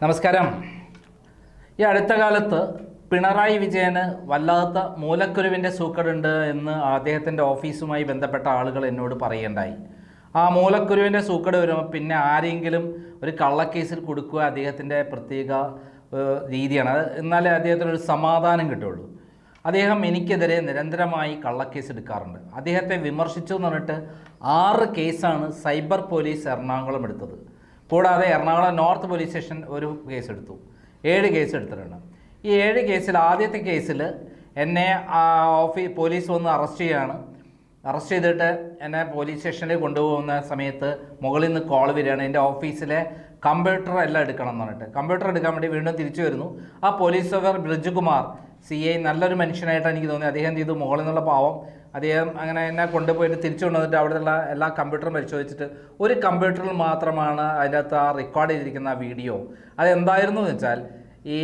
നമസ്കാരം. ഈ അടുത്ത കാലത്ത് പിണറായി വിജയന് വല്ലാത്ത മൂലക്കുരുവിൻ്റെ സൂക്കേടുണ്ട് എന്ന് അദ്ദേഹത്തിൻ്റെ ഓഫീസുമായി ബന്ധപ്പെട്ട ആളുകൾ എന്നോട് പറയേണ്ടായി. ആ മൂലക്കുരുവിൻ്റെ സൂക്കേട് വരുമ്പോൾ പിന്നെ ആരെങ്കിലും ഒരു കള്ളക്കേസിൽ കൊടുക്കുക അദ്ദേഹത്തിൻ്റെ പ്രത്യേക രീതിയാണ്. എന്നാലേ അദ്ദേഹത്തിനൊരു സമാധാനം കിട്ടുള്ളൂ. അദ്ദേഹം എനിക്കെതിരെ നിരന്തരമായി കള്ളക്കേസ് എടുക്കാറുണ്ട്. അദ്ദേഹത്തെ വിമർശിച്ചു എന്ന് പറഞ്ഞിട്ട് 6 കേസാണ് സൈബർ പോലീസ് എറണാകുളം എടുത്തത്. കൂടാതെ എറണാകുളം നോർത്ത് പോലീസ് സ്റ്റേഷൻ ഒരു കേസെടുത്തു. 7 കേസ് എടുത്തിട്ടുണ്ട്. ഈ 7 കേസിൽ ആദ്യത്തെ കേസിൽ എന്നെ പോലീസ് വന്ന് അറസ്റ്റ് ചെയ്തിട്ട് എന്നെ പോലീസ് സ്റ്റേഷനിൽ കൊണ്ടുപോകുന്ന സമയത്ത് മുകളിൽ നിന്ന് കോൾ വരികയാണ്. എൻ്റെ ഓഫീസിലെ കമ്പ്യൂട്ടർ എല്ലാം എടുക്കണം എന്ന് പറഞ്ഞിട്ട് കമ്പ്യൂട്ടർ എടുക്കാൻ വേണ്ടി വീണ്ടും തിരിച്ചു വരുന്നു. ആ പോലീസ് ഓഫീസർ ബ്രിജുകുമാർ CI നല്ലൊരു മനുഷ്യനായിട്ടാണ് എനിക്ക് തോന്നിയത്. അദ്ദേഹം ചെയ്തു മുകളിൽ നിന്നുള്ള പാവം അദ്ദേഹം അങ്ങനെ എന്നെ കൊണ്ടുപോയിട്ട് തിരിച്ചു കൊണ്ടുവന്നിട്ട് അവിടെയുള്ള എല്ലാ കമ്പ്യൂട്ടറും പരിശോധിച്ചിട്ട് ഒരു കമ്പ്യൂട്ടറിൽ മാത്രമാണ് അതിനകത്ത് ആ റെക്കോർഡ് ചെയ്തിരിക്കുന്ന ആ വീഡിയോ. അതെന്തായിരുന്നു എന്ന് വെച്ചാൽ ഈ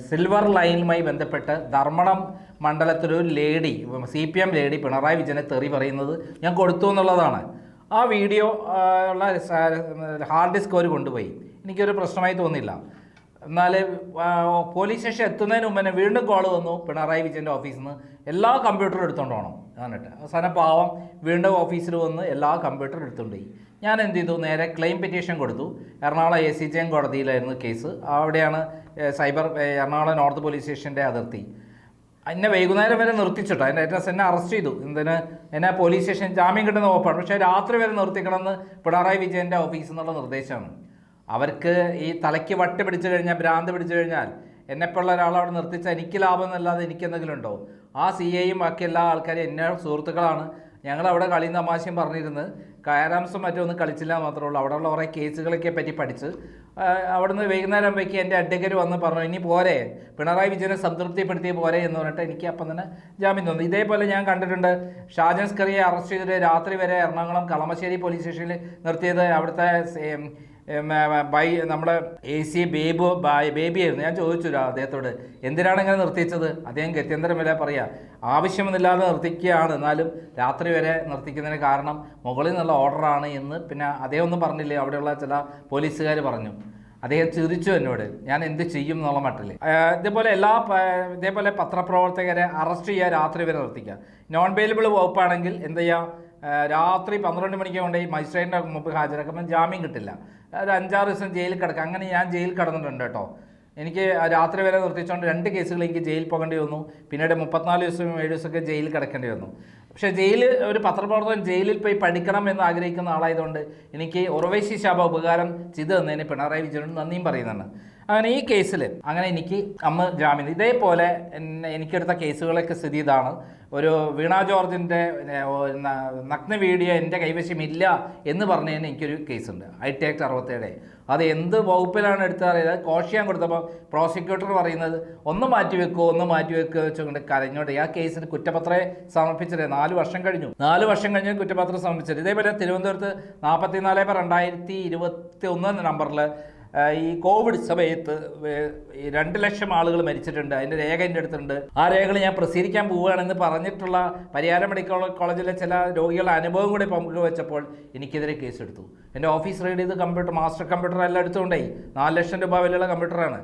സിൽവർ ലൈനുമായി ബന്ധപ്പെട്ട് ധർമ്മടം മണ്ഡലത്തിലൊരു ലേഡി CPM ലേഡി പിണറായി വിജയനെ തെറി പറയുന്നത് ഞാൻ കൊടുത്തു എന്നുള്ളതാണ്. ആ വീഡിയോ ഉള്ള ഹാർഡ് ഡിസ്ക് അവർ കൊണ്ടുപോയി. എനിക്കൊരു പ്രശ്നമായി തോന്നിയില്ല. എന്നാൽ പോലീസ് സ്റ്റേഷൻ എത്തുന്നതിന് മുമ്പ് തന്നെ വീണ്ടും കോൾ വന്നു പിണറായി വിജയൻ്റെ ഓഫീസിൽ നിന്ന് എല്ലാ കമ്പ്യൂട്ടറും എടുത്തുകൊണ്ട് പോകണം എന്നിട്ട്. അവസാനം പാവം വീണ്ടും ഓഫീസിൽ വന്ന് എല്ലാ കമ്പ്യൂട്ടറും എടുത്തുകൊണ്ട് പോയി. ഞാൻ എന്ത് ചെയ്തു, നേരെ ക്ലെയിം പെറ്റീഷൻ കൊടുത്തു. എറണാകുളം ACJ കോടതിയിലായിരുന്നു കേസ്. അവിടെയാണ് എറണാകുളം നോർത്ത് പോലീസ് സ്റ്റേഷൻ്റെ അതിർത്തി. എന്നെ വൈകുന്നേരം വരെ നിർത്തിച്ചിട്ടോ. അതിൻ്റെ അഡ്രസ് എന്നെ അറസ്റ്റ് ചെയ്തു. എന്നെ പോലീസ് സ്റ്റേഷൻ ജാമ്യം കിട്ടുന്ന ഉറപ്പാണ്. പക്ഷേ രാത്രി വരെ നിർത്തിക്കണമെന്ന് പിണറായി വിജയൻ്റെ ഓഫീസിൽ നിന്നുള്ള നിർദ്ദേശമാണ്. അവർക്ക് ഈ തലയ്ക്ക് വട്ട് പിടിച്ചു കഴിഞ്ഞാൽ, ഭ്രാന്ത് പിടിച്ചു കഴിഞ്ഞാൽ എന്നെപ്പോലുള്ള ഒരാളവിടെ നിർത്തിച്ചാൽ എനിക്ക് ലാഭം എന്നല്ലാതെ എനിക്കെന്തെങ്കിലും ഉണ്ടോ? ആ CIയും ബാക്കി എല്ലാ ആൾക്കാരും എന്നെ സുഹൃത്തുക്കളാണ്. ഞങ്ങളവിടെ കളിയും തമാശയും പറഞ്ഞിരുന്ന് കയറാംസും മറ്റൊന്നും കളിച്ചില്ല മാത്രമേ ഉള്ളൂ. അവിടെയുള്ള കുറേ കേസുകളൊക്കെ പറ്റി പഠിച്ച് അവിടുന്ന് വൈകുന്നേരം ആകുമ്പോഴേക്ക് എൻ്റെ അഡ്വക്കേറ്റ് വന്ന് പറഞ്ഞു, ഇനി പോരെ, പിണറായി വിജയനെ സംതൃപ്തിപ്പെടുത്തിയ പോരെ എന്ന് പറഞ്ഞിട്ട് എനിക്ക് അപ്പം തന്നെ ജാമ്യം തോന്നി. ഇതേപോലെ ഞാൻ കണ്ടിട്ടുണ്ട് ഷാജൻ സ്കറിയെ അറസ്റ്റ് ചെയ്തിട്ട് രാത്രി വരെ എറണാകുളം കളമശ്ശേരി പോലീസ് സ്റ്റേഷനിൽ നിർത്തിയത് അവിടുത്തെ നമ്മുടെ AC ബേബിയായിരുന്നു. ഞാൻ ചോദിച്ചു അദ്ദേഹത്തോട്, എന്തിനാണ് ഇങ്ങനെ നിർത്തിച്ചത്? അദ്ദേഹം ഗത്യന്തരം വരെ പറയാം, ആവശ്യമൊന്നുമില്ലാതെ നിർത്തിക്കുകയാണ്, എന്നാലും രാത്രി വരെ നിർത്തിക്കുന്നതിന് കാരണം മുകളിൽ നിന്നുള്ള ഓർഡറാണ് എന്ന് പിന്നെ അദ്ദേഹം ഒന്നും പറഞ്ഞില്ലേ. അവിടെയുള്ള ചില പോലീസുകാർ പറഞ്ഞു. അദ്ദേഹം ചിരിച്ചു എന്നോട്, ഞാൻ എന്ത് ചെയ്യും എന്നുള്ള മട്ടിൽ. ഇതേപോലെ പത്രപ്രവർത്തകരെ അറസ്റ്റ് ചെയ്യുക, രാത്രി വരെ നിർത്തിക്കുക. നോൺ ബെയിലബിൾ വകുപ്പാണെങ്കിൽ എന്ത് ചെയ്യുക, രാത്രി 12 മണിക്ക് കൊണ്ടുപോയി മജിസ്ട്രേറ്റിൻ്റെ മുമ്പ് ഹാജരാക്കുമ്പോൾ ജാമ്യം കിട്ടില്ല. ഒരു 5-6 ദിവസം ജയിലിൽ കിടക്കുക. അങ്ങനെ ഞാൻ ജയിലിൽ കിടന്നിട്ടുണ്ട് കേട്ടോ. എനിക്ക് രാത്രി വരെ നിർത്തിച്ചുകൊണ്ട് 2 കേസുകൾ എനിക്ക് ജയിലിൽ പോകേണ്ടി വന്നു. പിന്നീട് 34 ദിവസം 7 ദിവസമൊക്കെ ജയിലിൽ കിടക്കേണ്ടി വന്നു. പക്ഷേ ഒരു പത്രപ്രവർത്തകൻ ജയിലിൽ പോയി പഠിക്കണം എന്ന് ആഗ്രഹിക്കുന്ന ആളായതുകൊണ്ട് എനിക്ക് ഉറവൈശി ശാപ ഉപകാരം ചെയ്തു തന്നതിന് പിണറായി വിജയനോട് നന്ദിയും പറയുന്നുണ്ട്. അങ്ങനെ ഈ കേസിൽ എനിക്ക് അന്ന് ജാമ്യം. ഇതേപോലെ എനിക്കെടുത്ത കേസുകളൊക്കെ സ്ഥിതി ഇതാണ്. ഒരു വീണ ജോർജിൻ്റെ നഗ്ന വീഡിയോ എൻ്റെ കൈവശമില്ല എന്ന് പറഞ്ഞതിന് എനിക്കൊരു കേസുണ്ട്, IT Act 67. അത് എന്ത് വകുപ്പിലാണ് എടുത്തറിയത്? കോഷ്യാൻ കൊടുത്തപ്പോൾ പ്രോസിക്യൂട്ടർ പറയുന്നത് ഒന്ന് മാറ്റി വെക്കുമോ വെച്ചുകൊണ്ട് കരഞ്ഞോണ്ട് ആ കേസിന് കുറ്റപത്രം സമർപ്പിച്ചത് 4 വർഷം കഴിഞ്ഞു. 4 വർഷം കഴിഞ്ഞ് കുറ്റപത്രം സമർപ്പിച്ചത്. ഇതേപോലെ തിരുവനന്തപുരത്ത് 44/2021 നമ്പറിൽ ഈ കോവിഡ് സമയത്ത് 2 ലക്ഷം ആളുകൾ മരിച്ചിട്ടുണ്ട്. അതിൻ്റെ രേഖ എൻ്റെ അടുത്തുണ്ട്. ആ രേഖകൾ ഞാൻ പ്രസിദ്ധീകരിക്കാൻ പോവുകയാണെന്ന് പറഞ്ഞിട്ടുള്ള പരിയാരം മെഡിക്കൽ കോളേജിലെ ചില രോഗികളുടെ അനുഭവം കൂടി പങ്കുവെച്ചപ്പോൾ എനിക്കെതിരെ കേസെടുത്തു. എൻ്റെ ഓഫീസ് റെയ്ഡ് ചെയ്ത് മാസ്റ്റർ കമ്പ്യൂട്ടർ എല്ലാം എടുത്തുകൊണ്ടായി. 4 ലക്ഷം രൂപ വിലയുള്ള കമ്പ്യൂട്ടറാണ്.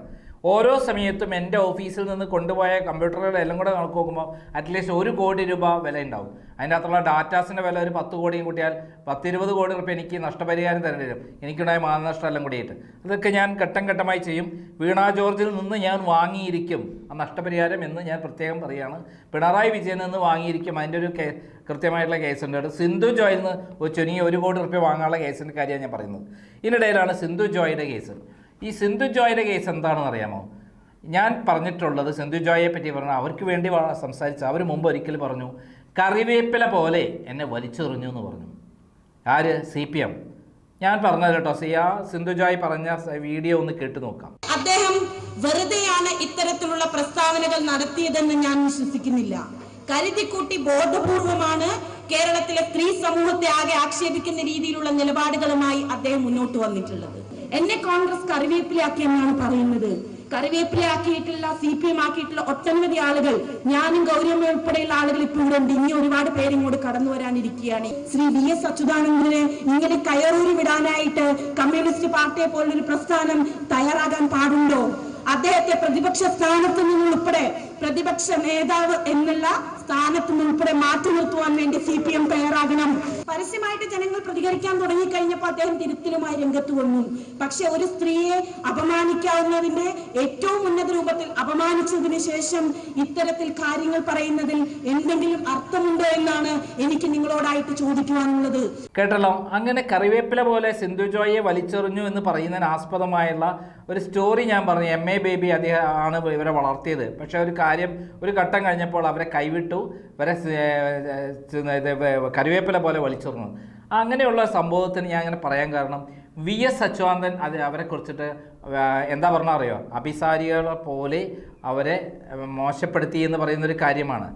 ഓരോ സമയത്തും എൻ്റെ ഓഫീസിൽ നിന്ന് കൊണ്ടുപോയ കമ്പ്യൂട്ടറുകളെല്ലാം കൂടെ കണക്ക് നോക്കുമ്പോൾ അറ്റ്ലീസ്റ്റ് 1 കോടി രൂപ വില ഉണ്ടാവും. അതിൻ്റെ അകത്തുള്ള ഡാറ്റാസിൻ്റെ വില ഒരു 10 കോടിയും കൂട്ടിയാൽ 10-20 കോടി റുപ്യ എനിക്ക് നഷ്ടപരിഹാരം തരേണ്ടി വരും. എനിക്കുണ്ടായ മാനനഷ്ടം എല്ലാം കൂടിയിട്ട് അതൊക്കെ ഞാൻ ഘട്ടം ഘട്ടമായി ചെയ്യും. വീണ ജോർജിൽ നിന്ന് ഞാൻ വാങ്ങിയിരിക്കും ആ നഷ്ടപരിഹാരം എന്ന് ഞാൻ പ്രത്യേകം പറയുകയാണ്. പിണറായി വിജയനിൽ നിന്ന് വാങ്ങിയിരിക്കും. അതിൻ്റെ ഒരു കൃത്യമായിട്ടുള്ള കേസുണ്ട്. സിന്ധു ജോയിൽ നിന്ന് ചുരുങ്ങി 1 കോടി റുപ്യ വാങ്ങാനുള്ള കേസിൻ്റെ കാര്യമാണ് ഞാൻ പറയുന്നത്. ഇതിനിടയിലാണ് സിന്ധു ജോയുടെ കേസ്. ഈ സിന്ധു ജോയുടെ കേസ് എന്താണെന്ന് അറിയാമോ? ഞാൻ പറഞ്ഞിട്ടുള്ളത് സിന്ധു ജോയെ പറ്റി പറഞ്ഞു, അവർക്ക് വേണ്ടി സംസാരിച്ച് അവർ മുമ്പ് ഒരിക്കൽ പറഞ്ഞു, കറിവേപ്പില പോലെ എന്നെ വലിച്ചെറിഞ്ഞു എന്ന് പറഞ്ഞു. ആര്? CPM. ഞാൻ പറഞ്ഞത് കേട്ടോ. സിന്ധു ജോയ് പറഞ്ഞ വീഡിയോ ഒന്ന് കേട്ടു നോക്കാം. അദ്ദേഹം വെറുതെയാണ് ഇത്തരത്തിലുള്ള പ്രസ്താവനകൾ നടത്തിയതെന്ന് ഞാൻ വിശ്വസിക്കുന്നില്ല. കരുതിക്കൂട്ടി ബോധപൂർവമാണ് കേരളത്തിലെ സ്ത്രീ സമൂഹത്തെ ആകെ ആക്ഷേപിക്കുന്ന രീതിയിലുള്ള നിലപാടുകളുമായി അദ്ദേഹം മുന്നോട്ട് വന്നിട്ടുള്ളത്. എന്നെ കോൺഗ്രസ് കറിവേപ്പിലാക്കിയെന്നാണ് പറയുന്നത്. കറിവേപ്പിലയാക്കിയിട്ടുള്ള CPM ആക്കിയിട്ടുള്ള ഒട്ടനവധി ആളുകൾ, ഞാനും ഗൗരവ ഉൾപ്പെടെയുള്ള ആളുകൾ ഇപ്പോൾ ഇവിടെ ഉണ്ട്. ഇനി ഒരുപാട് പേര് ഇങ്ങോട്ട് കടന്നു വരാനിരിക്കുകയാണ്. ശ്രീ VS അച്യുതാനന്ദനെ ഇങ്ങനെ കയറൂരി വിടാനായിട്ട് കമ്മ്യൂണിസ്റ്റ് പാർട്ടിയെ പോലൊരു പ്രസ്ഥാനം തയ്യാറാകാൻ പാടുണ്ടോ? അദ്ദേഹത്തെ പ്രതിപക്ഷ സ്ഥാനത്ത് നിന്നുൾപ്പെടെ, പ്രതിപക്ഷ നേതാവ് എന്നുള്ള സ്ഥാനത്ത് നിന്നുൾപ്പെടെ മാറ്റി നിർത്തുവാൻ വേണ്ടി CPM തയ്യാറാകണം. പരസ്യമായിട്ട് ജനങ്ങൾ പ്രതികരിക്കാൻ തുടങ്ങിക്കഴിഞ്ഞപ്പോൾ അദ്ദേഹം തിരുത്തലുമായി രംഗത്ത് വന്നു. പക്ഷെ ഒരു സ്ത്രീയെ അപമാനിക്കാവുന്നതിന്റെ ഏറ്റവും ഉന്നത രൂപത്തിൽ അപമാനിച്ചതിന് ശേഷം ഇത്തരത്തിൽ കാര്യങ്ങൾ പറയുന്നതിൽ എന്തെങ്കിലും അർത്ഥമുണ്ടോ എന്നാണ് എനിക്ക് നിങ്ങളോടായിട്ട് ചോദിക്കുവാനുള്ളത്. കേട്ടല്ലോ, അങ്ങനെ കറിവേപ്പില പോലെ സിന്ധു ജോയിയെ വലിച്ചെറിഞ്ഞു എന്ന് പറയുന്നതിന് ആസ്പദമായുള്ള ഒരു സ്റ്റോറി ഞാൻ പറഞ്ഞു. MA ബേബി അദ്ദേഹം ആണ് ഇവരെ വളർത്തിയത്. പക്ഷെ ഒരു ഘട്ടം കഴിഞ്ഞപ്പോൾ അവരെ കൈവിട്ടു, ഇവരെ കറിവേപ്പില പോലെ വലിച്ചെറിഞ്ഞു. അങ്ങനെയുള്ള സംഭവത്തിന് ഞാൻ അങ്ങനെ പറയാൻ കാരണം, VS അച്യുതാനന്ദൻ അവരെ കുറിച്ചിട്ട് എന്താ പറഞ്ഞാൽ അറിയോ, അഭിസാരികളെ പോലെ അവരെ മോശപ്പെടുത്തി എന്ന് പറയുന്നൊരു കാര്യമാണ്.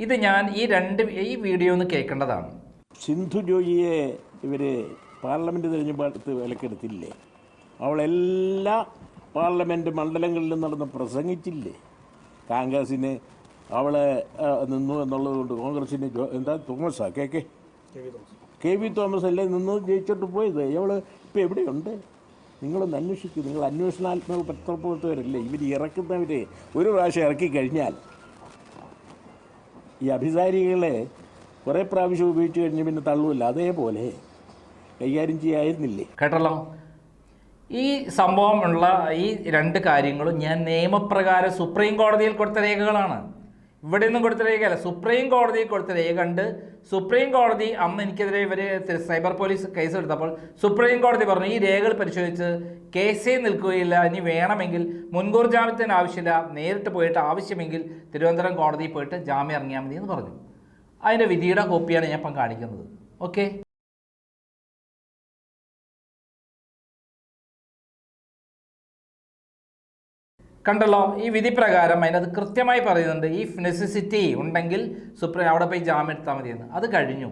ഇത് ഞാൻ ഈ വീഡിയോ ഒന്ന് കേൾക്കേണ്ടതാണ്. സിന്ധു ജോയിയെ ഇവർ പാർലമെൻറ്റ് തിരഞ്ഞെടുപ്പ് വിലക്കെടുത്തില്ലേ? അവളെല്ലാ പാർലമെൻറ്റ് മണ്ഡലങ്ങളിലും നടന്ന് പ്രസംഗിച്ചില്ലേ? കോൺഗ്രസിന് അവളെ നിന്നു എന്നുള്ളത് കൊണ്ട് കോൺഗ്രസിന് തോമസാ KV തോമസ് അല്ലേ നിന്ന് ജയിച്ചോട്ട് പോയത്? അവൾ ഇപ്പോൾ എവിടെയുണ്ട്? നിങ്ങളൊന്ന് അന്വേഷിക്കും. നിങ്ങൾ അന്വേഷണാത്മക പത്രപ്രവർത്തകരല്ലേ? ഇവർ ഇറക്കുന്നവർ ഒരു പ്രാവശ്യം ഇറക്കി കഴിഞ്ഞാൽ ഈ അഭിസാരികളെ കുറേ പ്രാവശ്യം ഉപയോഗിച്ച് കഴിഞ്ഞ് പിന്നെ തള്ളുമല്ല, അതേപോലെ കൈകാര്യം ചെയ്യായിരുന്നില്ലേ? കേട്ടല്ലോ, ഈ സംഭവമുള്ള ഈ രണ്ട് കാര്യങ്ങളും ഞാൻ നിയമപ്രകാരം സുപ്രീം കോടതിയിൽ കൊടുത്ത രേഖകളാണ്. ഇവിടെ നിന്നും കൊടുത്ത രേഖയല്ല, സുപ്രീം കോടതിയിൽ കൊടുത്ത രേഖ കണ്ട് സുപ്രീം കോടതി അന്ന് എനിക്കെതിരെ ഇവർ സൈബർ പോലീസ് കേസ് എടുത്തപ്പോൾ സുപ്രീം കോടതി പറഞ്ഞു ഈ രേഖകൾ പരിശോധിച്ച് കേസേ നിൽക്കുകയില്ല, ഇനി വേണമെങ്കിൽ മുൻകൂർ ജാമ്യത്തിന് ആവശ്യമില്ല, നേരിട്ട് പോയിട്ട് ആവശ്യമെങ്കിൽ തിരുവനന്തപുരം കോടതിയിൽ പോയിട്ട് ജാമ്യം ഇറങ്ങിയാൽ മതി എന്ന് പറഞ്ഞു. അതിൻ്റെ വിധിയുടെ കോപ്പിയാണ് ഞാൻ ഇപ്പം കാണിക്കുന്നത്. ഓക്കെ, കണ്ടല്ലോ. ഈ വിധി പ്രകാരം അതിനകത്ത് കൃത്യമായി പറയുന്നുണ്ട്, ഈ നെസസിറ്റി ഉണ്ടെങ്കിൽ അവിടെ പോയി ജാമ്യം എടുത്താൽ മതിയെന്ന്. അത് കഴിഞ്ഞു.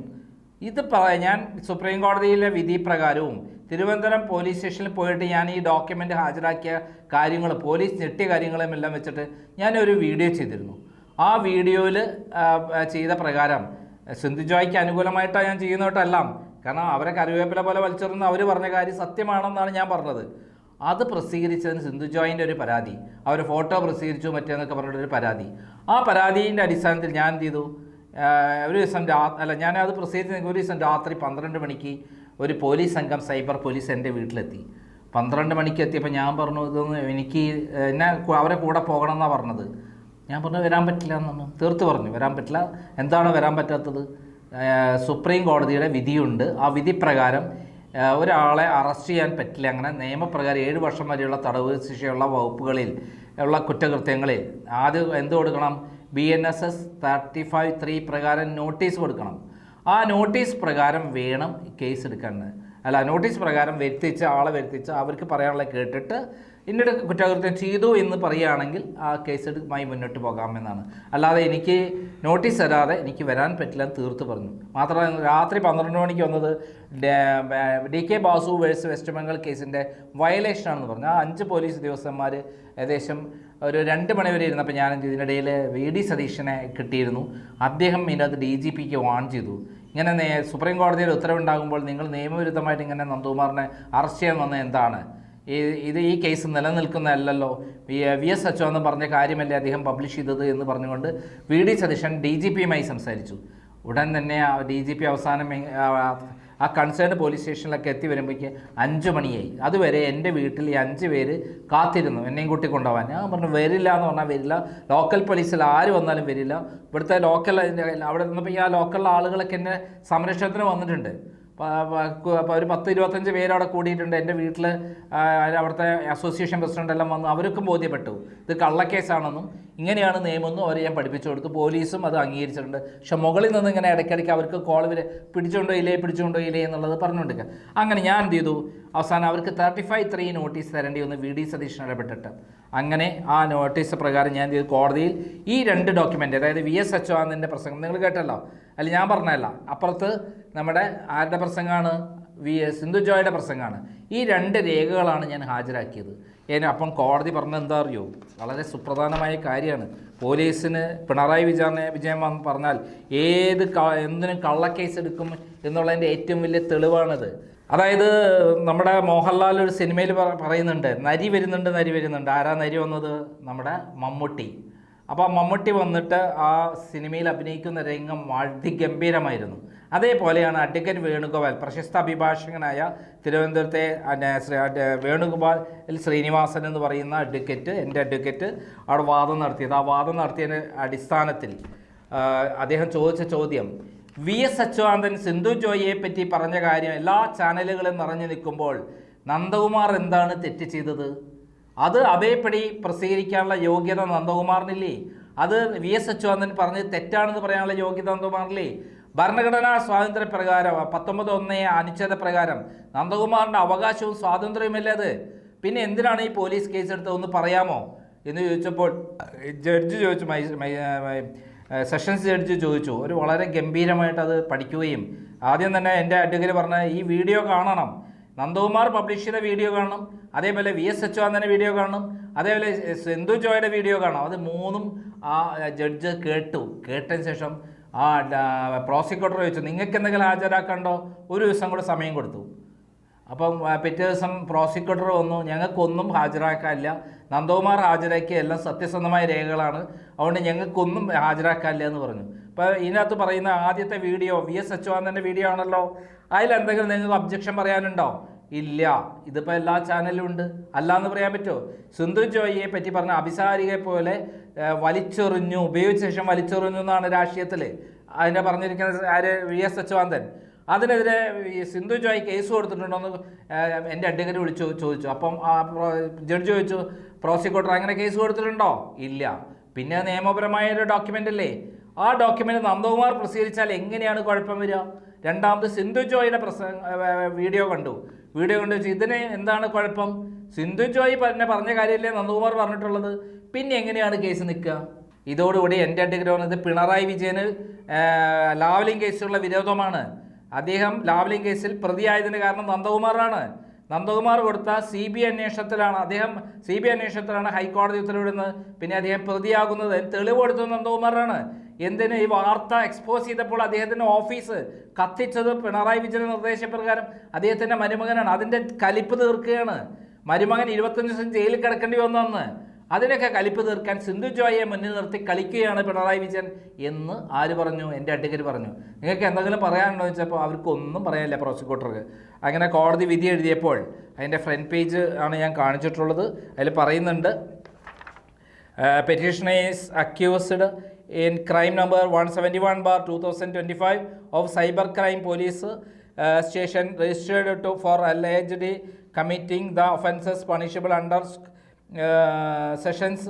ഇത് ഞാൻ സുപ്രീം കോടതിയിലെ വിധി പ്രകാരവും തിരുവനന്തപുരം പോലീസ് സ്റ്റേഷനിൽ പോയിട്ട് ഞാൻ ഈ ഡോക്യുമെൻ്റ് ഹാജരാക്കിയ കാര്യങ്ങൾ, പോലീസ് ഞെട്ടിയ കാര്യങ്ങളും എല്ലാം വെച്ചിട്ട് ഞാനൊരു വീഡിയോ ചെയ്തിരുന്നു. ആ വീഡിയോയിൽ ചെയ്ത പ്രകാരം സിന്ധു ജോയിക്ക് അനുകൂലമായിട്ടാണ് ഞാൻ ചെയ്യുന്നതായിട്ടെല്ലാം. കാരണം അവരെ കറിവേപ്പില പോലെ വലിച്ചെറിഞ്ഞ് അവർ പറഞ്ഞ കാര്യം സത്യമാണെന്നാണ് ഞാൻ പറഞ്ഞത്. അത് പ്രസിദ്ധീകരിച്ചതിന് സിന്ധു ജോയിൻ്റെ ഒരു പരാതി, അവർ ഫോട്ടോ പ്രസിദ്ധീകരിച്ചു മറ്റേന്നൊക്കെ പറഞ്ഞിട്ടൊരു പരാതി. ആ പരാതിൻ്റെ അടിസ്ഥാനത്തിൽ ഞാൻ എന്ത് ചെയ്തു, ഒരു ദിവസം ഞാനത് പ്രസിദ്ധീകരിച്ച ഒരു ദിവസം രാത്രി 12 മണിക്ക് ഒരു പോലീസ് സംഘം സൈബർ പോലീസ് എൻ്റെ വീട്ടിലെത്തി. 12 മണിക്ക് എത്തിയപ്പോൾ ഞാൻ പറഞ്ഞു, ഇതൊന്ന് എനിക്ക് അവരെ കൂടെ പോകണം എന്നാണ് പറഞ്ഞത്. ഞാൻ പറഞ്ഞു വരാൻ പറ്റില്ല എന്നൊന്നും തീർത്ത് പറഞ്ഞു, വരാൻ പറ്റില്ല. എന്താണ് വരാൻ പറ്റാത്തത്? സുപ്രീം കോടതിയുടെ വിധിയുണ്ട്. ആ വിധി പ്രകാരം ഒരാളെ അറസ്റ്റ് ചെയ്യാൻ പറ്റില്ല. അങ്ങനെ നിയമപ്രകാരം 7 വർഷം വരെയുള്ള തടവ് ശിക്ഷയുള്ള വകുപ്പുകളിൽ ഉള്ള കുറ്റകൃത്യങ്ങളിൽ ആദ്യം എന്ത് കൊടുക്കണം? BNSS 35(3) പ്രകാരം നോട്ടീസ് കൊടുക്കണം. ആ നോട്ടീസ് പ്രകാരം വേണം കേസ് എടുക്കാൻ. നോട്ടീസ് പ്രകാരം ആളെ വരുത്തിച്ച് അവർക്ക് പറയാനുള്ള കേട്ടിട്ട് ഇന്നൊരു കുറ്റകൃത്യം ചെയ്തു എന്ന് പറയുകയാണെങ്കിൽ ആ കേസുമായി മുന്നോട്ട് പോകാമെന്നാണ്. അല്ലാതെ എനിക്ക് നോട്ടീസ് തരാതെ എനിക്ക് വരാൻ പറ്റില്ല എന്ന് തീർത്ത് പറഞ്ഞു. മാത്രമല്ല രാത്രി 12 മണിക്ക് വന്നത് DK Basu versus west Bengal കേസിൻ്റെ വയലേഷനാണെന്ന് പറഞ്ഞു. ആ 5 പോലീസ് ഉദ്യോഗസ്ഥന്മാർ ഏകദേശം ഒരു 2 മണി വരെ ഇരുന്നപ്പോൾ ഞാൻ ഇതിനിടയിൽ VD സതീശനെ കിട്ടിയിരുന്നു. അദ്ദേഹം ഇതിനകത്ത് DGPക്ക് വാൺ ചെയ്തു. ഇങ്ങനെ സുപ്രീം കോടതിയിൽ ഉത്തരവുണ്ടാകുമ്പോൾ നിങ്ങൾ നിയമവിരുദ്ധമായിട്ട് ഇങ്ങനെ നന്ദകുമാറിനെ അറസ്റ്റ് ചെയ്യാൻ വന്നത് എന്താണ്? ഈ കേസ് നിലനിൽക്കുന്നതല്ലല്ലോ, VS അച്യുതാനന്ദൻ പറഞ്ഞ കാര്യമല്ലേ അദ്ദേഹം പബ്ലിഷ് ചെയ്തത് എന്ന് പറഞ്ഞുകൊണ്ട് VD സതീശൻ DGPയുമായി സംസാരിച്ചു. ഉടൻ തന്നെ DGP അവസാനം ആ കൺസേൺഡ് പോലീസ് സ്റ്റേഷനിലൊക്കെ എത്തി വരുമ്പോഴേക്ക് 5 മണിയായി. അതുവരെ എൻ്റെ വീട്ടിൽ ഈ 5 പേര് കാത്തിരുന്നു എന്നെയും കൂട്ടി കൊണ്ടുപോകാൻ. ഞാൻ പറഞ്ഞു വരില്ല എന്ന് പറഞ്ഞാൽ വരില്ല, ലോക്കൽ പോലീസിൽ ആര് വന്നാലും വരില്ല. ഇവിടുത്തെ ലോക്കൽ അവിടെ നിന്നപ്പോൾ ഈ ആ ലോക്കൽ ആളുകളൊക്കെ എന്നെ സംരക്ഷണത്തിന് വന്നിട്ടുണ്ട്. ഒരു 10-25 പേര് അവിടെ കൂടിയിട്ടുണ്ട്. എൻ്റെ വീട്ടിൽ അവിടുത്തെ അസോസിയേഷൻ പ്രസിഡൻ്റ് എല്ലാം വന്നു. അവർക്കും ബോധ്യപ്പെട്ടു ഇത് കള്ളക്കേസാണെന്നും ഇങ്ങനെയാണ് നിയമമെന്നും അവർ ഞാൻ പഠിപ്പിച്ചു കൊടുത്തു. പോലീസും അത് അംഗീകരിച്ചിട്ടുണ്ട്. പക്ഷെ മുകളിൽ നിന്ന് ഇങ്ങനെ ഇടയ്ക്കിടയ്ക്ക് അവർക്ക് കോൾ പിടിച്ചുകൊണ്ടോയില്ലേ എന്നുള്ളത് പറഞ്ഞുകൊണ്ടിരിക്കുക. അങ്ങനെ ഞാൻ എന്ത് ചെയ്തു, അവസാനം അവർക്ക് 35(3) നോട്ടീസ് തരേണ്ടി വന്ന് VD സതീശൻ ഇടപെട്ടിട്ട്. അങ്ങനെ ആ നോട്ടീസ് പ്രകാരം ഞാൻ ചെയ്തു കോടതിയിൽ ഈ 2 ഡോക്യുമെൻ്റ്, അതായത് VS അച്യുതാനന്ദൻ്റെ പ്രസംഗം നിങ്ങൾ കേട്ടല്ലോ, അല്ല ഞാൻ പറഞ്ഞതല്ല, അപ്പുറത്ത് നമ്മുടെ ആരുടെ പ്രസംഗമാണ്, സിന്ധു ജോയുടെ പ്രസംഗമാണ്. ഈ 2 രേഖകളാണ് ഞാൻ ഹാജരാക്കിയത്. അപ്പം കോടതി പറഞ്ഞത് എന്താ അറിയോ? വളരെ സുപ്രധാനമായ കാര്യമാണ്. പോലീസിന് പിണറായി വിജയൻ പറഞ്ഞാൽ എന്തിനും കള്ളക്കേസ് എടുക്കും എന്നുള്ളതിൻ്റെ ഏറ്റവും വലിയ തെളിവാണിത്. അതായത് നമ്മുടെ മോഹൻലാൽ ഒരു സിനിമയിൽ പറയുന്നുണ്ട്, നരി വരുന്നുണ്ട്. ആരാ നരി വന്നത്? നമ്മുടെ മമ്മൂട്ടി. അപ്പോൾ മമ്മൂട്ടി വന്നിട്ട് ആ സിനിമയിൽ അഭിനയിക്കുന്ന രംഗം അതിഗംഭീരമായിരുന്നു. അതേപോലെയാണ് അഡ്വക്കേറ്റ് വേണുഗോപാൽ, പ്രശസ്ത അഭിഭാഷകനായ തിരുവനന്തപുരത്തെ വേണുഗോപാൽ ശ്രീനിവാസൻ എന്ന് പറയുന്ന എൻ്റെ അഡ്വക്കേറ്റ് അവിടെ വാദം നടത്തിയത്. ആ വാദം നടത്തിയതിൻ്റെ അടിസ്ഥാനത്തിൽ അദ്ദേഹം ചോദിച്ച ചോദ്യം, VS അച്യുതാനന്ദൻ സിന്ധു ജോയിയെ പറ്റി പറഞ്ഞ കാര്യം എല്ലാ ചാനലുകളും നിറഞ്ഞു നിൽക്കുമ്പോൾ നന്ദകുമാർ എന്താണ് തെറ്റ് ചെയ്തത്? അത് അതേപടി പ്രസിദ്ധീകരിക്കാനുള്ള യോഗ്യത നന്ദകുമാറിനില്ലേ? അത് VS അച്യുതാനന്ദൻ പറഞ്ഞത് തെറ്റാണെന്ന് പറയാനുള്ള യോഗ്യത നന്ദകുമാറില്ലേ? ഭരണഘടനാ സ്വാതന്ത്ര്യ പ്രകാരം 19(1) അനുച്ഛേദ പ്രകാരം നന്ദകുമാറിൻ്റെ അവകാശവും സ്വാതന്ത്ര്യവുമല്ലേ അത്? പിന്നെ എന്തിനാണ് ഈ പോലീസ് കേസെടുത്തതെന്ന് പറയാമോ എന്ന് ചോദിച്ചപ്പോൾ ജഡ്ജി ചോദിച്ചു, സെഷൻസ് ജഡ്ജി ചോദിച്ചു. ഒരു വളരെ ഗംഭീരമായിട്ട് അത് പഠിക്കുകയും ആദ്യം തന്നെ എൻ്റെ അഡ്വക്കേറ്റ് പറഞ്ഞ ഈ വീഡിയോ കാണണം, നന്ദകുമാർ പബ്ലിഷ് ചെയ്ത വീഡിയോ കാണണം, അതേപോലെ VS അച്യുതാനന്ദൻ്റെ വീഡിയോ കാണണം, അതേപോലെ സിന്ധു ജോയുടെ വീഡിയോ കാണണം. അത് 3ഉം ആ ജഡ്ജ് കേട്ടതിന് ശേഷം ആ പ്രോസിക്യൂട്ടർ ചോദിച്ചു, നിങ്ങൾക്ക് എന്തെങ്കിലും ഹാജരാക്കണ്ടോ? ഒരു ദിവസം കൂടെ സമയം കൊടുത്തു. അപ്പം പിറ്റേ ദിവസം പ്രോസിക്യൂട്ടർ വന്നു, ഞങ്ങൾക്കൊന്നും ഹാജരാക്കാനില്ല, നന്ദകുമാർ ഹാജരാക്കിയ എല്ലാം സത്യസന്ധമായ രേഖകളാണ്, അതുകൊണ്ട് ഞങ്ങൾക്കൊന്നും ഹാജരാക്കാനില്ല എന്ന് പറഞ്ഞു. അപ്പോൾ ഇതിനകത്ത് പറയുന്ന ആദ്യത്തെ വീഡിയോ VS അച്യുതാനന്ദൻ്റെ വീഡിയോ ആണല്ലോ. അതിലെന്തെങ്കിലും നിങ്ങൾക്ക് ഒബ്ജക്ഷൻ പറയാനുണ്ടോ? ഇല്ല. ഇതിപ്പോൾ എല്ലാ ചാനലിലും ഉണ്ട്. അല്ലാന്ന് പറയാൻ പറ്റുമോ? സിന്ധു ജോയിയെ പറ്റി പറഞ്ഞ അഭിസാരികയെ പോലെ വലിച്ചെറിഞ്ഞു, ഉപയോഗിച്ച ശേഷം വലിച്ചെറിഞ്ഞു എന്നാണ് രാഷ്ട്രീയത്തിൽ അതിനെ പറഞ്ഞിരിക്കുന്നത്. VS അച്യുതാനന്ദൻ അതിനെതിരെ സിന്ധു ജോയി കേസ് കൊടുത്തിട്ടുണ്ടോയെന്ന് എൻ്റെ അഡ്വക്കേറ്റ് വിളിച്ചു ചോദിച്ചു. അപ്പം ജഡ്ജി ചോദിച്ചു, പ്രോസിക്യൂട്ടർ അങ്ങനെ കേസ് കൊടുത്തിട്ടുണ്ടോ? ഇല്ല. പിന്നെ നിയമപരമായ ഒരു ഡോക്യുമെൻ്റ് അല്ലേ? ആ ഡോക്യുമെൻ്റ് നന്ദകുമാർ പ്രസിദ്ധീകരിച്ചാൽ എങ്ങനെയാണ് കുഴപ്പം വരിക? രണ്ടാമത് സിന്ധു ജോയിയുടെ വീഡിയോ കണ്ടു വെച്ച് ഇതിന് എന്താണ് കുഴപ്പം? സിന്ധു ജോയി പറഞ്ഞ കാര്യമല്ലേ നന്ദകുമാർ പറഞ്ഞിട്ടുള്ളത്? പിന്നെ എങ്ങനെയാണ് കേസ് നിൽക്കുക? ഇതോടുകൂടി എൻ്റെ അഡ്വക്കേറ്റ് പറഞ്ഞത് പിണറായി വിജയന് ലാവ്ലിൻ കേസിലുള്ള വിരോധമാണ്. അദ്ദേഹം ലാവ്ലിൻ കേസിൽ പ്രതിയായതിന് കാരണം നന്ദകുമാറാണ്. നന്ദകുമാർ കൊടുത്ത CBI അന്വേഷണത്തിലാണ് ഹൈക്കോടതി ഉത്തരവിടുന്നത്. പിന്നെ അദ്ദേഹം പ്രതിയാകുന്നത് തെളിവ് കൊടുത്തത് നന്ദകുമാറാണ്. എന്തിന്? ഈ വാർത്ത എക്സ്പോസ് ചെയ്തപ്പോൾ അദ്ദേഹത്തിൻ്റെ ഓഫീസ് കത്തിച്ചത് പിണറായി വിജയൻ്റെ നിർദ്ദേശപ്രകാരം അദ്ദേഹത്തിൻ്റെ മരുമകനാണ്. അതിൻ്റെ കലിപ്പ് തീർക്കുകയാണ്. മരുമകൻ 25 ദിവസം ജയിലിൽ കിടക്കേണ്ടി വന്നെന്ന്. അതിനൊക്കെ കലിപ്പ് തീർക്കാൻ സിന്ധു ജോയിയെ മുന്നിൽ നിർത്തി കളിക്കുകയാണ് പിണറായി വിജയൻ എന്ന് ആര് പറഞ്ഞു? എൻ്റെ അഡ്വക്കേറ്റ് പറഞ്ഞു. നിങ്ങൾക്ക് എന്തെങ്കിലും പറയാനുണ്ടോ എന്ന് വെച്ചപ്പോൾ അവർക്കൊന്നും പറയാനില്ല പ്രോസിക്യൂട്ടർക്ക്. അങ്ങനെ കോടതി വിധി എഴുതിയപ്പോൾ അതിൻ്റെ ഫ്രണ്ട് പേജ് ആണ് ഞാൻ കാണിച്ചിട്ടുള്ളത്. അതിൽ പറയുന്നുണ്ട്, petitioner is accused in crime number 171/2025 of cyber crime police station registered for allegedly committing the offences punishable under sections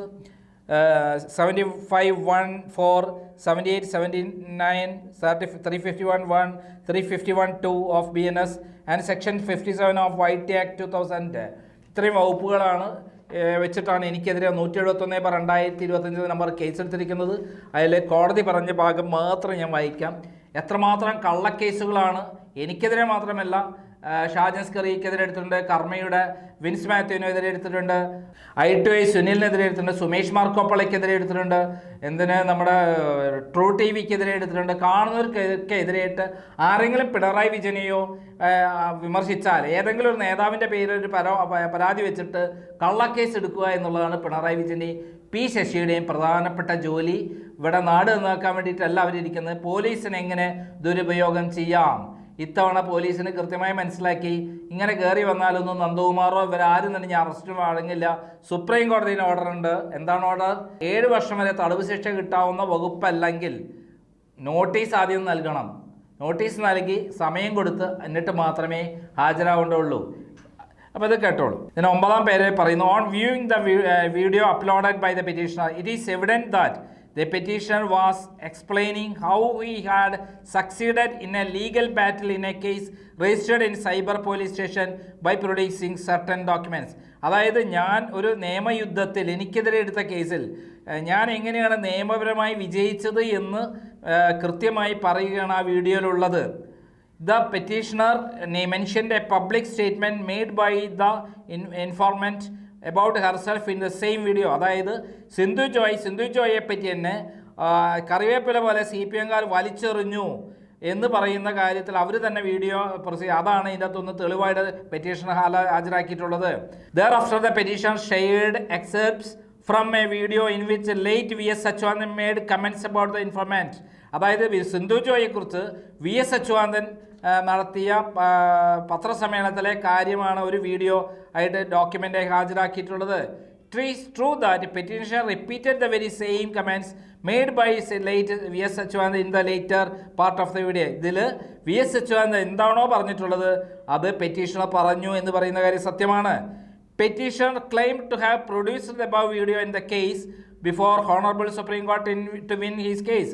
75(1)(4), 78(79), 351(1), 351(2) of BNS and section 57 of YT Act 2000. ഇത്രയും വകുപ്പുകളാണ് വെച്ചിട്ടാണ് എനിക്കെതിരെ 171/2025 നമ്പർ കേസെടുത്തിരിക്കുന്നത്. അതിൽ കോടതി പറഞ്ഞ ഭാഗം മാത്രം ഞാൻ വായിക്കാം. എത്രമാത്രം കള്ളക്കേസുകളാണ് എനിക്കെതിരെ മാത്രമല്ല, ഷാജൻ സ്കറിക്കെതിരെ എടുത്തിട്ടുണ്ട്, കർമ്മയുടെ വിൻസ് മാത്യുവിനെതിരെ എടുത്തിട്ടുണ്ട്, I2I സുനിലിനെതിരെ എടുത്തിട്ടുണ്ട്, സുമേഷ് മാർക്കോപ്പളയ്ക്കെതിരെ എടുത്തിട്ടുണ്ട്, നമ്മുടെ ട്രൂ TVക്കെതിരെ എടുത്തിട്ടുണ്ട്. കാണുന്നവർക്കൊക്കെ എതിരായിട്ട് ആരെങ്കിലും പിണറായി വിജയനെയോ വിമർശിച്ചാൽ ഏതെങ്കിലും ഒരു നേതാവിൻ്റെ പേരിൽ ഒരു പരാതി വെച്ചിട്ട് കള്ളക്കേസ് എടുക്കുക എന്നുള്ളതാണ് പിണറായി വിജയൻ്റെയും P ശശിയുടെയും പ്രധാനപ്പെട്ട ജോലി. ഇവിടെ നാട് നന്നാക്കാൻ വേണ്ടിയിട്ടല്ല അവരിയ്ക്കുന്നത്. പോലീസിനെ എങ്ങനെ ദുരുപയോഗം ചെയ്യാം? ഇത്തവണ പോലീസിന് കൃത്യമായി മനസ്സിലാക്കി. ഇങ്ങനെ കയറി വന്നാലൊന്നും നന്ദകുമാറോ ഇവരാരും തന്നെ ഞാൻ അറസ്റ്റിന് വഴങ്ങില്ല. സുപ്രീം കോടതിയുടെ ഓർഡർ ഉണ്ട്. എന്താണ് ഓർഡർ? 7 വർഷം വരെ തടവ് ശിക്ഷ കിട്ടാവുന്ന വകുപ്പല്ലെങ്കിൽ നോട്ടീസ് ആദ്യം നൽകണം. നോട്ടീസ് നൽകി സമയം കൊടുത്ത് എന്നിട്ട് മാത്രമേ ഹാജരാവേണ്ടതുള്ളൂ. അപ്പോൾ ഇത് കേട്ടോളൂ. ഇതിന് 9ാം പേര് പറയുന്നു, on viewing the video uploaded by the petitioner it is evident that the petitioner was explaining how he had succeeded in a legal battle in a case registered in cyber police station by producing certain documents. അതായത് ഞാൻ ഒരു നിയമയുദ്ധത്തിൽ എനിക്കെതിരെ എടുത്ത കേസിൽ ഞാൻ എങ്ങനെയാണ് നിയമപരമായി വിജയിച്ചത് എന്ന് കൃത്യമായി പറയുകയാണ് ആ വീഡിയോയിലുള്ളത്. The petitioner mentioned a public statement made by the informant about herself in the same video. അതായത് സിന്ധു ജോയെ പറ്റി തന്നെ കറിവേപ്പില പോലെ CPM-കാർ വലിച്ചെറിഞ്ഞു എന്ന് പറയുന്ന കാര്യത്തിൽ അവർ തന്നെ വീഡിയോ അതാണ് ഇതിൻ്റെ അകത്തൊന്ന് തെളിവായിട്ട് petition ഹാജരാക്കിയിട്ടുള്ളത്. Thereafter the petitioner shared excerpts from a video in which late V.S. Achuthandan made comments about the informant. അതായത് സിന്ധു ജോയെക്കുറിച്ച് V.S. അച്യുതാനന്ദൻ നടത്തിയ പത്രസമ്മേളനത്തിലെ കാര്യമാണ് ഒരു വീഡിയോ ആയിട്ട് ഡോക്യുമെൻ്റായി ഹാജരാക്കിയിട്ടുള്ളത്. It is true that petitioner repeated the very same comments made by late V.S. Achuthandan in the later part of the video. ഇതിൽ V.S. Achuthandan എന്താണോ പറഞ്ഞിട്ടുള്ളത് അത് petitioner പറഞ്ഞു എന്ന് പറയുന്ന കാര്യം സത്യമാണ്. Petitioner claimed to have produced the above video in the case before Honorable Supreme Court to win his case.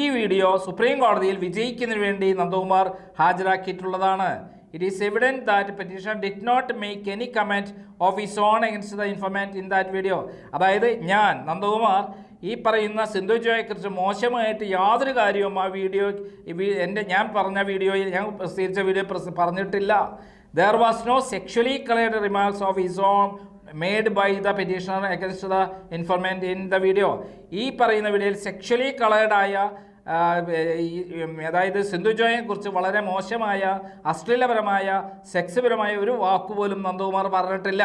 ഈ വീഡിയോ സുപ്രീം കോടതിയിൽ വിജയിക്കുന്നതിന് വേണ്ടി Nandakumar ഹാജരാക്കിയിട്ടുള്ളതാണ്. It is evident that petitioner did not make any comment of his own against the informant in that video. അതായത് നന്ദകുമാർ ഈ പറയുന്ന സിന്ധു ജോയെക്കുറിച്ച് മോശമായിട്ട് യാതൊരു കാര്യവും ആ വീഡിയോ ഞാൻ പറഞ്ഞ വീഡിയോയിൽ ഞാൻ പ്രസിദ്ധീകരിച്ച വീഡിയോ പറഞ്ഞിട്ടില്ല. There was no sexually colored remarks of his own made by the petitioner against the informant in the video. ഈ പറയുന്ന വീഡിയോയിൽ സെക്ഷലി കളേർഡ് ആയ അതായത് സിന്ധു ജോയെക്കുറിച്ച് വളരെ മോശമായ അശ്ലീലപരമായ സെക്സ്പരമായ ഒരു വാക്കുപോലും നന്ദകുമാർ പറഞ്ഞിട്ടില്ല.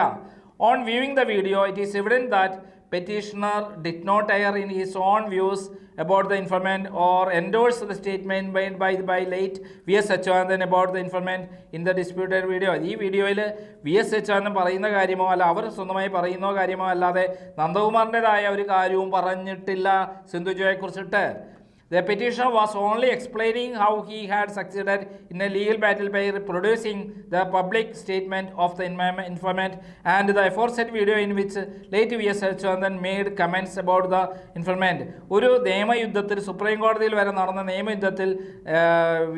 On viewing the video, it is evident that petitioner did not err in his own views about the informant or endorse the statement made by late V.S. Achuthandan about the informant in the disputed video. ഈ വീഡിയോയിൽ V.S. Achuthandan പറയുന്ന കാര്യമോ അല്ല അവർ സ്വന്തമായി പറയുന്ന കാര്യമോ അല്ലാതെ നന്ദകുമാറിൻ്റെതായ ഒരു കാര്യവും പറഞ്ഞിട്ടില്ല Sindhu ജോയെക്കുറിച്ചിട്ട്. The petitioner was only explaining how he had succeeded in a legal battle by reproducing the public statement of the informant and the aforesaid video in which late V.S. Achuthandan made comments about the informant. ഒരു നിയമയുദ്ധത്തിൽ supreme കോടതിയിൽ വരെ നടന്ന നിയമയുദ്ധത്തിൽ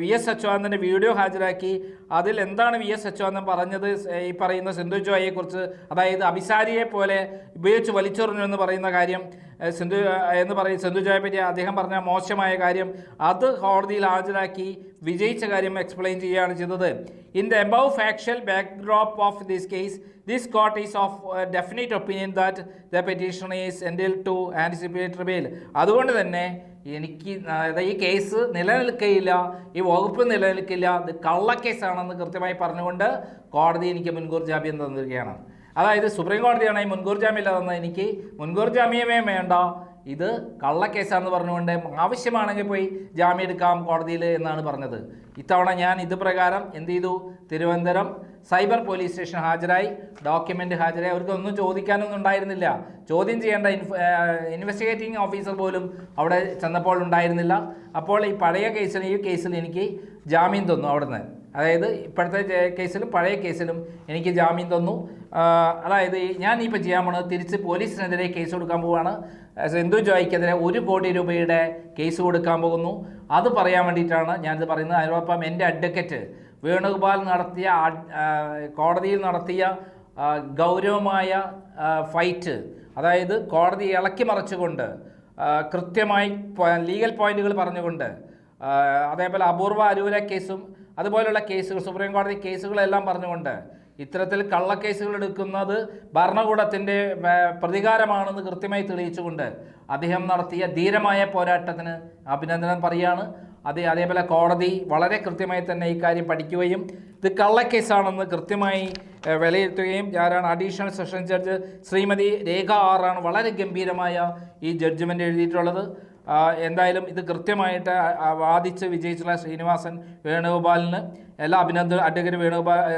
V.S. അച്യുതാനന്ദൻ്റെ video ഹാജരാക്കി അതിൽ എന്താണ് V.S. Achuthanandan പറഞ്ഞത് ഈ പറയുന്ന സിന്ധു ജോയെക്കുറിച്ച്, അതായത് അഭിസാരിയെ പോലെ ഉപയോഗിച്ച് വലിച്ചെറിഞ്ഞു എന്ന് പറയുന്ന കാര്യം സിന്ധു ജോയെ പറ്റി അദ്ദേഹം പറഞ്ഞ മോശമായ കാര്യം അത് കോടതിയിൽ ഹാജരാക്കി വിജയിച്ച കാര്യം എക്സ്പ്ലെയിൻ ചെയ്യുകയാണ് ചെയ്തത്. In the above factual backdrop of this case, this court is of definite opinion that the petition is entitled to anticipatory bail. അതുകൊണ്ട് തന്നെ എനിക്ക് ഈ കേസ് നിലനിൽക്കുകയില്ല, ഈ വകുപ്പ് നിലനിൽക്കില്ല, ഇത് കള്ളക്കേസാണെന്ന് കൃത്യമായി പറഞ്ഞുകൊണ്ട് കോടതി എനിക്ക് മുൻകൂർ ജാമ്യം തന്നിരിക്കുകയാണ്. അതായത് സുപ്രീം കോടതിയാണ് ഈ മുൻകൂർ ജാമ്യമില്ല തന്നത്, എനിക്ക് മുൻകൂർ ജാമ്യമേ വേണ്ട, ഇത് കള്ളക്കേസാണെന്ന് പറഞ്ഞുകൊണ്ട് ആവശ്യമാണെങ്കിൽ പോയി ജാമ്യം എടുക്കാം കോടതിയിൽ എന്നാണ് പറഞ്ഞത്. ഇത്തവണ ഞാൻ ഇത് പ്രകാരം എന്ത് ചെയ്തു, തിരുവനന്തപുരം സൈബർ പോലീസ് സ്റ്റേഷൻ ഹാജരായി, ഡോക്യുമെൻ്റ് ഹാജരായി. അവർക്കൊന്നും ചോദിക്കാനൊന്നും ഉണ്ടായിരുന്നില്ല, ചോദ്യം ചെയ്യേണ്ട ഇൻവെസ്റ്റിഗേറ്റിംഗ് ഓഫീസർ പോലും അവിടെ ചെന്നപ്പോൾ ഉണ്ടായിരുന്നില്ല. അപ്പോൾ ഈ പഴയ കേസിൽ ഈ കേസിൽ എനിക്ക് ജാമ്യം തന്നു അവിടുന്ന്. അതായത് ഇപ്പോഴത്തെ കേസിലും പഴയ കേസിലും എനിക്ക് ജാമ്യം തന്നു. അതായത് ഞാനിപ്പോൾ ചെയ്യാൻ പോണത് തിരിച്ച് പോലീസിനെതിരെ കേസ് കൊടുക്കാൻ പോവുകയാണ്. സിന്ധു ജോയ്ക്കെതിരെ 1 കോടി രൂപയുടെ കേസ് കൊടുക്കാൻ പോകുന്നു. അത് പറയാൻ വേണ്ടിയിട്ടാണ് ഞാനിത് പറയുന്നത്. അതിനോടൊപ്പം എൻ്റെ അഡ്വക്കറ്റ് വേണുഗോപാൽ കോടതിയിൽ നടത്തിയ ഗൗരവമായ ഫൈറ്റ്, അതായത് കോടതി ഇളക്കി മറിച്ചുകൊണ്ട് കൃത്യമായി ലീഗൽ പോയിന്റുകൾ പറഞ്ഞുകൊണ്ട്, അതേപോലെ അപൂർവ അരൂര കേസും അതുപോലുള്ള കേസുകൾ, സുപ്രീം കോടതി കേസുകളെല്ലാം പറഞ്ഞുകൊണ്ട് ഇത്തരത്തിൽ കള്ളക്കേസുകൾ എടുക്കുന്നത് ഭരണകൂടത്തിൻ്റെ പ്രതികാരമാണെന്ന് കൃത്യമായി തെളിയിച്ചുകൊണ്ട് അദ്ദേഹം നടത്തിയ ധീരമായ പോരാട്ടത്തിന് അഭിനന്ദനം പറയുകയാണ്. അതേപോലെ കോടതി വളരെ കൃത്യമായി തന്നെ ഈ കാര്യം പഠിക്കുകയും ഇത് കള്ളക്കേസാണെന്ന് കൃത്യമായി വിലയിരുത്തുകയും ആരാണ് അഡീഷണൽ സെഷൻ ജഡ്ജ് ശ്രീമതി രേഖ ആറാണ് വളരെ ഗംഭീരമായ ഈ ജഡ്ജ്മെൻ്റ് എഴുതിയിട്ടുള്ളത്. എന്തായാലും ഇത് കൃത്യമായിട്ട് വാദിച്ച് വിജയിച്ചുള്ള ശ്രീനിവാസൻ വേണുഗോപാലിന് എല്ലാ അഡ്വക്കേറ്റ്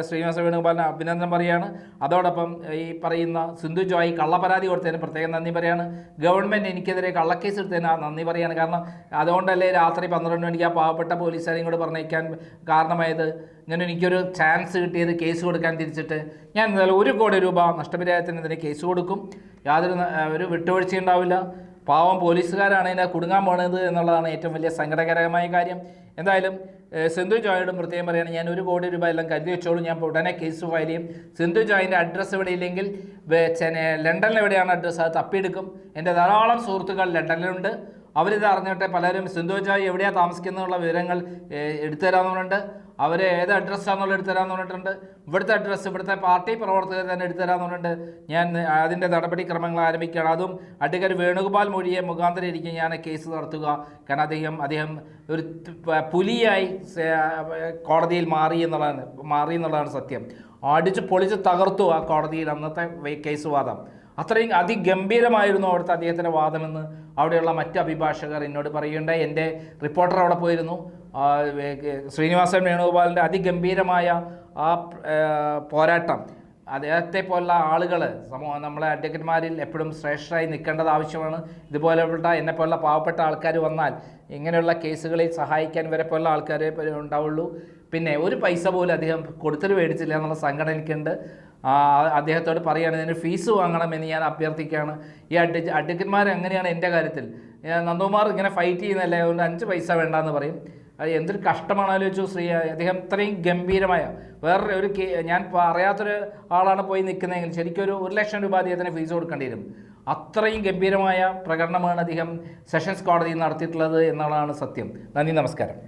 ശ്രീനിവാസൻ വേണുഗോപാലിന് അഭിനന്ദനം പറയുകയാണ്. അതോടൊപ്പം ഈ പറയുന്ന സിന്ധു ജോയ് കള്ളപ്പരാതി കൊടുത്തതിന് പ്രത്യേകം നന്ദി പറയുകയാണ്. ഗവൺമെൻറ് എനിക്കെതിരെ കള്ളക്കേസ് എടുത്തതിന് നന്ദി പറയുകയാണ്. കാരണം അതുകൊണ്ടല്ലേ രാത്രി 12 മണിക്ക് ആ പാവപ്പെട്ട പോലീസുകാരെയും കൂടെ പറഞ്ഞേക്കാൻ കാരണമായത്. ഇങ്ങനെ എനിക്കൊരു ചാൻസ് കിട്ടിയത് കേസ് കൊടുക്കാൻ തിരിച്ചിട്ട് ഞാൻ എന്തായാലും 1 കോടി രൂപ നഷ്ടപരിഹാരത്തിനെതിരെ കേസ് കൊടുക്കും. ഒരു വിട്ടുവീഴ്ച ഉണ്ടാവില്ല. പാവം പോലീസുകാരാണ് ഇതിനെ കുടുങ്ങാൻ പോണത് എന്നുള്ളതാണ് ഏറ്റവും വലിയ സങ്കടകരമായ കാര്യം. എന്തായാലും സിന്ധു ജോയോടും പ്രത്യേകം പറയുകയാണ്, ഞാൻ 1 കോടി രൂപ എല്ലാം കരുതി വെച്ചോളൂ, ഞാൻ ഉടനെ കേസ് ഫയൽ ചെയ്യും. സിന്ധു ജോയിൻ്റെ അഡ്രസ്സ് ഇവിടെ ഇല്ലെങ്കിൽ ലണ്ടനിൽ എവിടെയാണ് അഡ്രസ്സ് അത് തപ്പിയെടുക്കും. എൻ്റെ ധാരാളം സുഹൃത്തുക്കൾ ലണ്ടനിലുണ്ട്. അവരിത് അറിഞ്ഞിട്ട് പലരും സിന്ധു ജോയ് എവിടെയാണ് താമസിക്കുന്നതിനുള്ള വിവരങ്ങൾ എടുത്തു തരാമെന്നുണ്ട്. അവർ ഏത് അഡ്രസ്സാണെന്നുള്ള എടുത്തുതരാമെന്ന് പറഞ്ഞിട്ടുണ്ട്. ഇവിടുത്തെ അഡ്രസ്സ് ഇവിടുത്തെ പാർട്ടി പ്രവർത്തകർ തന്നെ എടുത്തുതരാമെന്ന് പറഞ്ഞിട്ടുണ്ട്. ഞാൻ അതിൻ്റെ നടപടിക്രമങ്ങൾ ആരംഭിക്കുകയാണ്. അതും അഡ്വക്കേറ്റ് വേണുഗോപാൽ മൊഴിയെ മുഖാന്തരം ഇരിക്കും ഞാൻ കേസ് നടത്തുക. കാരണം അദ്ദേഹം ഒരു പുലിയായി കോടതിയിൽ മാറി എന്നുള്ളതാണ് സത്യം. അടിച്ച് പൊളിച്ച് തകർത്തു ആ കോടതിയിൽ അന്നത്തെ കേസ് വാദം. അത്രയും അതിഗംഭീരമായിരുന്നു അവിടുത്തെ അദ്ദേഹത്തിൻ്റെ വാദമെന്ന് അവിടെയുള്ള മറ്റ് അഭിഭാഷകർ എന്നോട് പറയുകയുണ്ടായി. എൻ്റെ റിപ്പോർട്ടർ അവിടെ പോയിരുന്നു. ശ്രീനിവാസൻ വേണുഗോപാലിൻ്റെ അതിഗംഭീരമായ ആ പോരാട്ടം, അദ്ദേഹത്തെ പോലുള്ള ആളുകൾ നമ്മളെ അഡ്വക്കേറ്റ്മാരിൽ എപ്പോഴും ശ്രേഷ്ഠരായി നിൽക്കേണ്ടത് ആവശ്യമാണ്. ഇതുപോലെപ്പെട്ട എന്നെപ്പോലുള്ള പാവപ്പെട്ട ആൾക്കാർ വന്നാൽ ഇങ്ങനെയുള്ള കേസുകളിൽ സഹായിക്കാൻ വരെ പോലുള്ള ആൾക്കാരെ ഉണ്ടാവുള്ളൂ. പിന്നെ ഒരു പൈസ പോലും അദ്ദേഹം കൊടുത്തിട്ട് മേടിച്ചില്ല എന്നുള്ള സങ്കടം എനിക്കുണ്ട്. അദ്ദേഹത്തോട് പറയുകയാണ് ഇതിന് ഫീസ് വാങ്ങണമെന്ന് ഞാൻ അഭ്യർത്ഥിക്കുകയാണ്. ഈ അഡ്വക്കേറ്റ്മാർ എങ്ങനെയാണ് എൻ്റെ കാര്യത്തിൽ നന്ദകുമാർ ഇങ്ങനെ ഫൈറ്റ് ചെയ്യുന്നതല്ലേ, അതുകൊണ്ട് 5 പൈസ വേണ്ടെന്ന് പറയും. അത് എന്തൊരു കഷ്ടമാണ് ആലോചിച്ചു. അദ്ദേഹം ഇത്രയും ഗംഭീരമായ വേറെ ഒരു ഞാൻ അറിയാത്തൊരു ആളാണ് പോയി നിൽക്കുന്നതെങ്കിൽ ശരിക്കും ഒരു 1 ലക്ഷം രൂപ അദ്ദേഹത്തിന് ഫീസ് കൊടുക്കേണ്ടി വരും. അത്രയും ഗംഭീരമായ പ്രകടനമാണ് അദ്ദേഹം സെഷൻസ് കോടതിയിൽ നടത്തിയിട്ടുള്ളത് എന്നുള്ളതാണ് സത്യം. നന്ദി, നമസ്കാരം.